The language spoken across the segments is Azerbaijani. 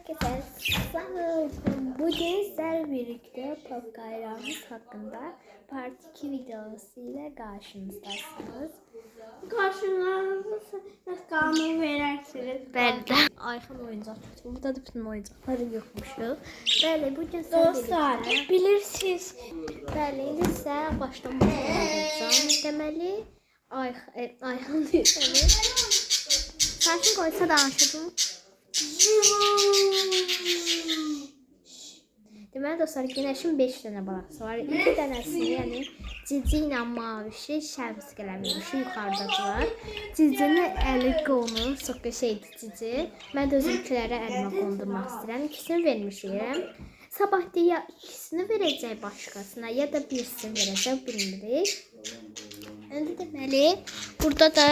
Herkese selam. Bugün sizlerle birlikte pop bayramımız hakkında part 2 videosu ile karşınızdasınız. Karşınızda kanun verirsiniz. Ben de Ayhan oyuncak tuttum. Burada da bütün oyuncakları yokmuşuz. Böyle bugün Dostlar, bilirsiniz. Böyle indi sizə başlamaq olacağım. Deməli Ayhan deməli. Karşın koysa danışalım. Deməli dostlar, günəşin 5 dənə balası var. 2 dənəsini, yəni cici ilə mavişi şəms qələmiymişi yuxarıdadılar. Cicini əli qonu, soqqa şeydir cici. Mən də özümkilərə əlimə qondurmaq istəyirəm. İkisini vermişəm. Sabah deyə ikisini verəcək başqasına, ya da birisini verəcək, bilmirik. İndi deməli, burada da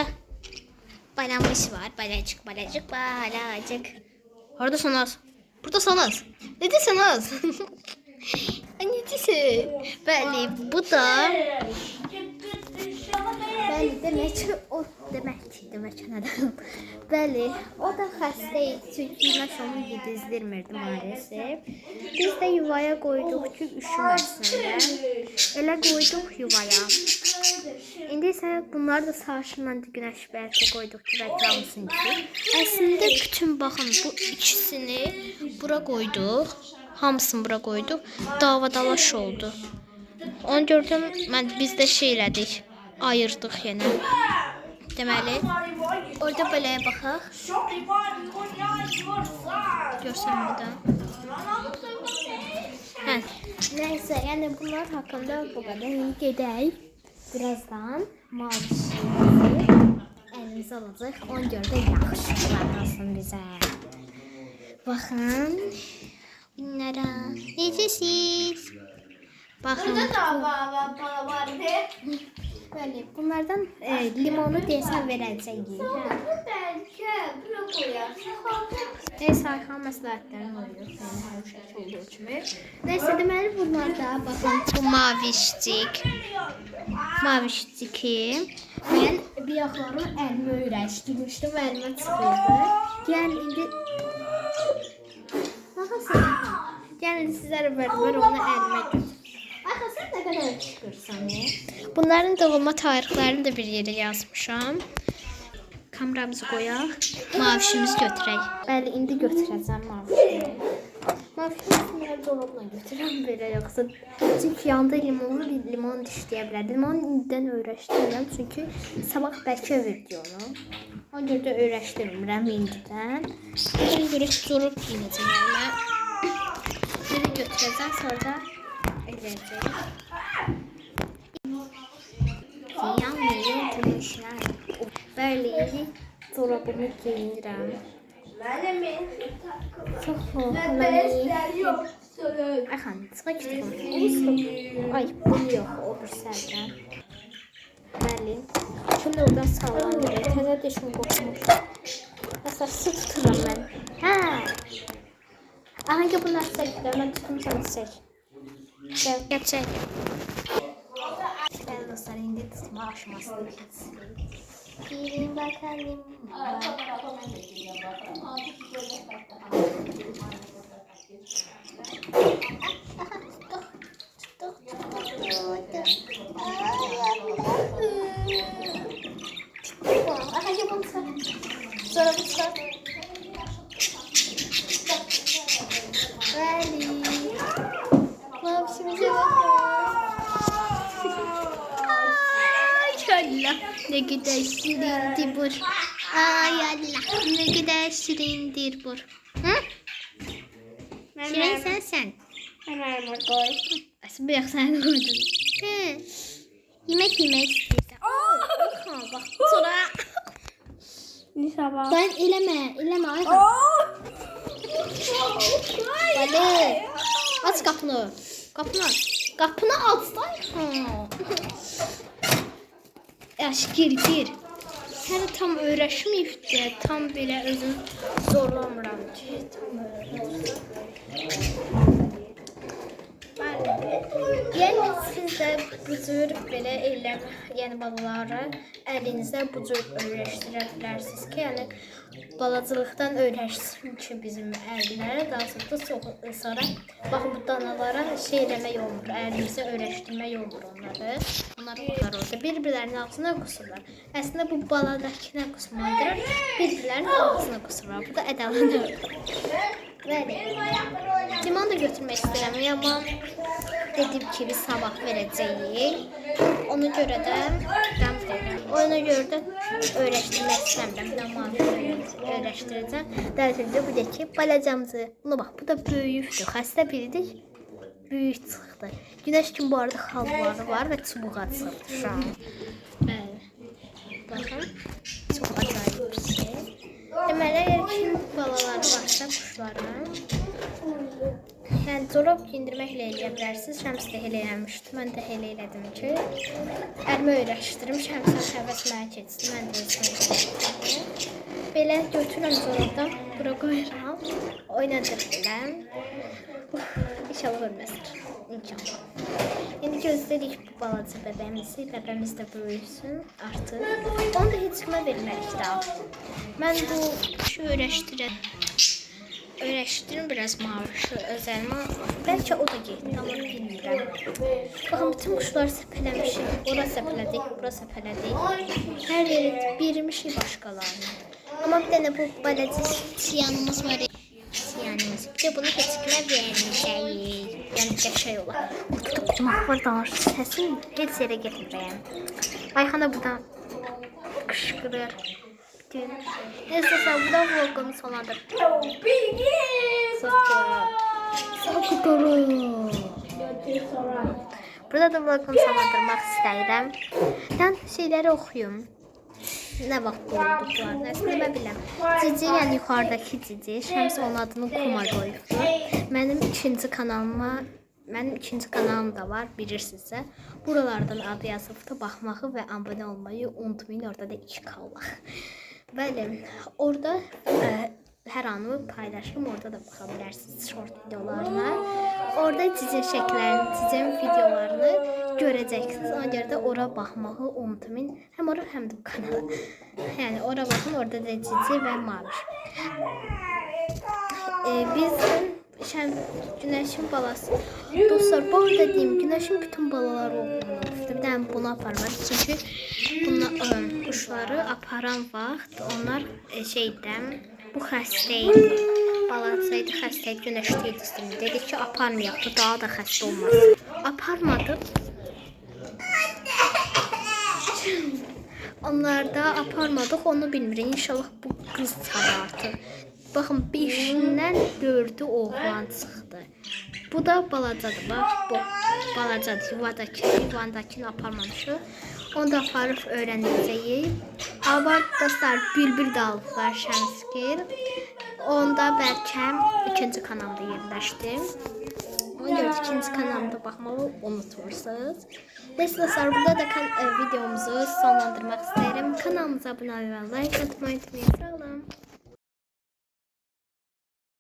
balamış var. Balacık, balacık, balacık. Oradasınız. Buradasınız. Ne desiniz? Ne desin? Bəli, bu da bəli, demək ki, o demək nədən? Bəli, o da xəstə idi, çünki günəş onu yedizdirmirdi maalesef. Biz də yuvaya qoyduq ki, üşüməsinlər. Elə qoyduq yuvaya. İndi isə bunları da sarışınla günəş bəlkə qoyduq ki, bəlkəmsin ki. Əslində bütün baxın, bu ikisini bura qoyduq. Hamısını bura qoyduq. Davadalaş oldu. Onu gördüm, biz də şey elədik. Ayırdıq yenə. Deməli, orada beləyə baxaq. Görsən burada. Neyse, yəni bunlar haqqında bu qədər. İndi gedək. Birazdan mavişimizi əlimizə alacaq. Onu görə də yaxşı qılarsın bizə. Baxın. Bunlara. Necəsiz? Baxın. Bəli, bunlardan limonu deyəsən verəcəyik. Neysə, Ayxan məsləhətlərini oluyor. Yəni, hər şey olduğu kimi. Neysə, deməli bunlarda, baxın, bu mavişcik. Mavişciki. Mən bir yaxlarımı əlimi öyrəşdirmişdim və əlimə çıxırdı. Yəni, indi... Baxasın. Yəni, sizlərə bərabər onu əlimə götür. Ayxan, sən nə qədər çıxırsan, Bunların doğulma tarixlərini də bir yerə yazmışam. Kameramızı qoyaq, mavişimizi götürək. Bəli, indi götürəcəm mavişimi. Mavişimi mən dolabla götürəm belə, yoxsa çünki yanında limonlu bir limon dişləyə bilər. Limonu indidən öyrəşdirirəm, çünki sabah bəlkə videonu. Ona görə də öyrəşdirmirəm indidən. Ona görə durub giyinəcəm mən. Biri götürəcəm, sonra da edəcək. Böyle dolabımı giyinirəm. Çok Ayxan, çıxa kitabım. Ay, bu yox, o bir sərdən. Bəli. Şimdi oradan sallanır. Təzə dişim qoxmuş. Məsəl, su tuturam mən. Hə. Hangi bunlar çəkdir? Mən tutum sən çək. Gəl, Bəli dostlar, indi tutma aşamasını keçsin. Girin bakalım. Bəli. Mavişimize bakın. Allah, ne kadar şirindir bu. Ay Allah, ne kadar şirindir bu. Hı? Şirin sen. Ben elma koy. Aslında bırak sen koydun. He. Yemek istiyorsan. Ayxan, bak sonra. Nisa bak. Ben eleme Ayxan. Hadi. Aç kapını. Kapını aç. Kapını aç Ayxan. Yaş gir. Səni tam öyrəşməyibdi, tam belə özüm zorlamıram ki, tam Yəni siz də bu cür belə yəni balaları əlinizdə bu cür öyrəşdirə bilərsiniz ki, yəni balacılıqdan öyrəşsin ki, bizim ərlərə daha sonra baxın bu danalara şey eləmək olmur, ərlimizə öyrəşdirmək olmur onları. Onlar baxar orada bir-birlərinin ağzına qusurlar. Əslində bu baladakına qusmadır, bir-birlərinin ağzına qusurlar. Bu da ədalanır. Bəli. Limon da götürmək istəyirəm, amma dedim ki, biz sabah verəcəyik. Ona görə də ona görə də öyrəşdirmək istəmirəm. Amma öyrəşdirəcəm. Dərəcədə bu da ki, balacamızı. Buna bax, bu da böyükdür. Xəstə biridir. Böyük çıxdı. Günəş kimi bu arada xalqları var və çubuğa çıxdı şu an. Bəli. Baxın. Çox acayip bir şey. Deməli, erkin balaları varsa quşların, yəni corab giyindirməklə eləyə bilərsiniz. Şəms də elə eləmişdi. Mən də elə elədim ki, əlimi öyrəşdirim. Şəmsə həvəs mənə keçdi. Mən də öyrəşdirdim. Belə götürürəm corabdan, bura qoyuram, oynadırım. İnşallah ölməzdir. İnşallah. İndi gözlədik bu balaca bəbəmizi. Bəbəmiz də böyüsün artıq. Onu da heç kimə vermərik daha. Mən bu kuşu öyrəşdirim biraz mavişi özəlimə. Bəlkə o da getdi, amma bilmirəm. Baxın, bütün quşları səpələmişik. Ora səpələdik, bura səpələdik. Hər yeri birmişik başqalarını. Amma bir dənə bu balaca siyanımız var. Siyanımız. Bir də bunu heç kimə verməyəcəyik. Yəni qəşəng olar. Ortada qumaq var, danışır. Səsim heç yerə getməyəm. Ayxana buradan qışqırır. Neyse sen buradan vlogumu sonlandır. Burada da vlogumu sonlandırmaq istəyirəm. Mən şeyləri oxuyum. Nə vaxt olduqlar, əslində mən biləm. Cici, yəni yuxarıdakı Cici, Şəms onun adını Kuma qoyubdur. Mənim ikinci kanalım da var, bilirsinizsə. Buralardan adı yazıbda baxmağı və abunə olmayı unutmayın, orada da 2K var. Bəli, orada hər anı paylaşım, orada da baxa bilərsiniz short videolarına. Orada Cicin şəklərini, Cicin videolarını görəcəksiniz. Ona görə də ora baxmağı unutmayın. Həm ora, həm də bu kanala. Yəni ora baxın, orada da Cici və Maviş. Biz Günəşin balası. Dostlar, bu arada deyim, Günəşin bütün balaları olmalıdır. Bir dənə bunu aparmaq. Çünki quşları aparan vaxt onlar şeydən, bu xəstə idi. Balacaydı, xəstə idi, Günəşli idi. Dedik ki, aparmayaq, bu daha da xəstə olmasın. Aparmadıq. Onlarda aparmadıq, onu bilmirik. İnşallah bu qız çıxartır. Baxın, 5-dən 4'ü oğlan çıxdı. Bu da balacadır. Bax, bu balacadır. Yuvandakini aparmamışıq. Onu da aparıb öyrənəcəyik. Avar dostlar, bülbül də alıblar Şəmsgil. Onda bəlkə ikinci kanalda yerləşdim. Ona görə ikinci kanalda baxmağı unutmursunuz. Neyse dostlar, burada da videomuzu sonlandırmaq istəyirəm. Kanalımıza abunə olmayı, like atmayı unutmayın. Sağ olun.